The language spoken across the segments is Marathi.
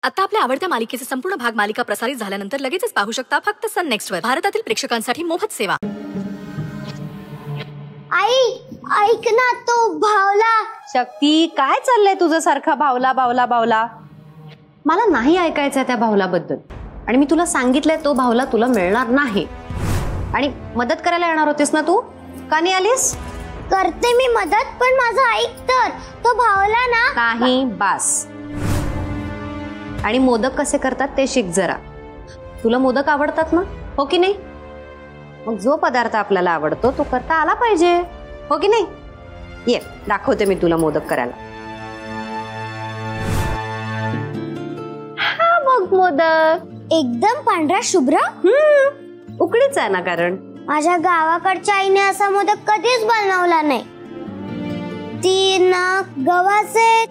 आता आपल्या आवडत्या मालिकेचे संपूर्ण भाग मालिका प्रसारित झाल्यानंतर लगेचच पाहू शकता फक्त सन नेक्स्ट वर. भारतातील प्रेक्षकांसाठी मोफत सेवा. आई ऐक ना, तो भावला. शक्ती, काय चाललंय तुझं सारखा भावला भावला भावला? मला नाही ऐकायचं त्या भावलाबद्दल. आणि मी तुला सांगितलंय तो भावला तुला मिळणार नाही. आणि मदत करायला येणार होतीस ना तू, का नाही आलीस? करते मी मदत, पण माझं ऐक तर. तो भावला ना. नाही, बास. आणि मोदक कसे करतात ते शिक जरा. तुला मोदक आवडतात ना, हो की नाही? मग जो पदार्थ आपल्याला आवडतो तो करता आला पाहिजे, हो की नाही? ये दाखवते मी तुला मोदक करायला. हा बघ मोदक, एकदम पांढरा शुभ्र. उकडीच आहे ना, कारण माझ्या गावाकडच्या आईने असा मोदक कधीच बनवला नाही. ती ना गव्हाचे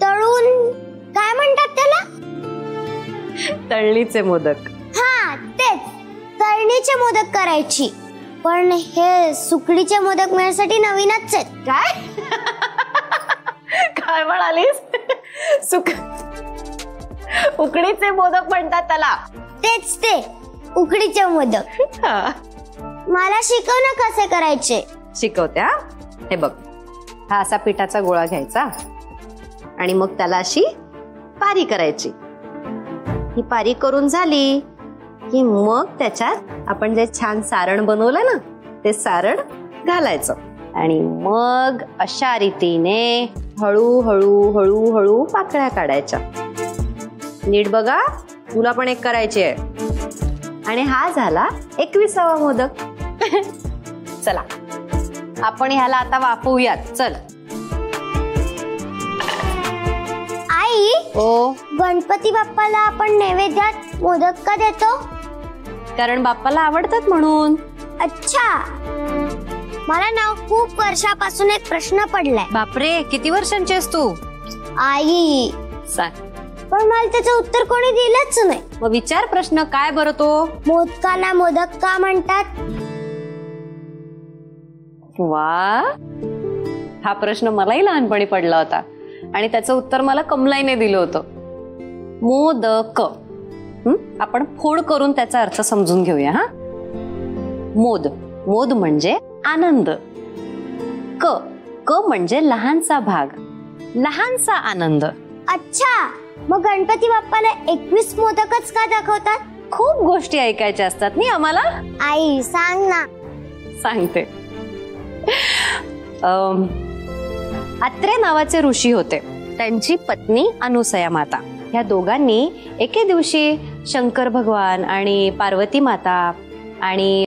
तळून, काय म्हणतात त्याला? तळणीचे मोदक. हा तेच, तळणीचे मोदक करायची. पण हे सुकडीचे मोदक मिळण्यासाठी नवीनच आहेत. काय काय म्हणालीस? उकडीचे मोदक म्हणतात त्याला. तेच ते, उकडीचे मोदक. मला शिकव ना कसे करायचे. शिकवत्या. हे बघ, हा असा पिठाचा गोळा घ्यायचा आणि मग त्याला अशी पारी करायची. ही पारी करून झाली की मग त्याच्यात आपण जे छान सारण बनवलं ना, ते सारण घालायचं. आणि मग अशा रीतीने हळूहळू हळूहळू पाकळ्या काढायच्या. नीट बघा, तुला पण एक करायची आहे. आणि हा झाला 21वा मोदक. चला आपण ह्याला आता वाफवूयात. चल. आई, ओ, गणपती बाप्पाला आपण नैवेद्यात मोदक का देतो? कारण बाप्पाला आवडतात म्हणून. अच्छा. मला ना खूप वर्षापासून एक प्रश्न पडलाय. बापरे, किती वर्षांची आहेस तू? आई, सांग. पण मला त्याचं उत्तर कोणी दिलंच नाही. मग विचार प्रश्न. काय बरं तो? मोदकाला मोदक का म्हणतात? वा, हा प्रश्न मलाही लहानपणी पडला होता आणि त्याचं उत्तर मला कमलाईने दिलं होतं. मोदक. आपण फोड करून त्याचा अर्थ समजून घेऊया. हा, मोद. मोद म्हणजे आनंद. क. क म्हणजे लहानसा भाग, लहानसा आनंद. अच्छा, मग गणपती बाप्पाला 21 मोदकच का दाखवतात? खूप गोष्टी ऐकायच्या असतात नाही आम्हाला. आई सांग ना. सांगते. अत्रे नावाचे ऋषी होते. त्यांची पत्नी अनुसया माता. ह्या दोघांनी एके दिवशी शंकर भगवान आणि पार्वती माता आणि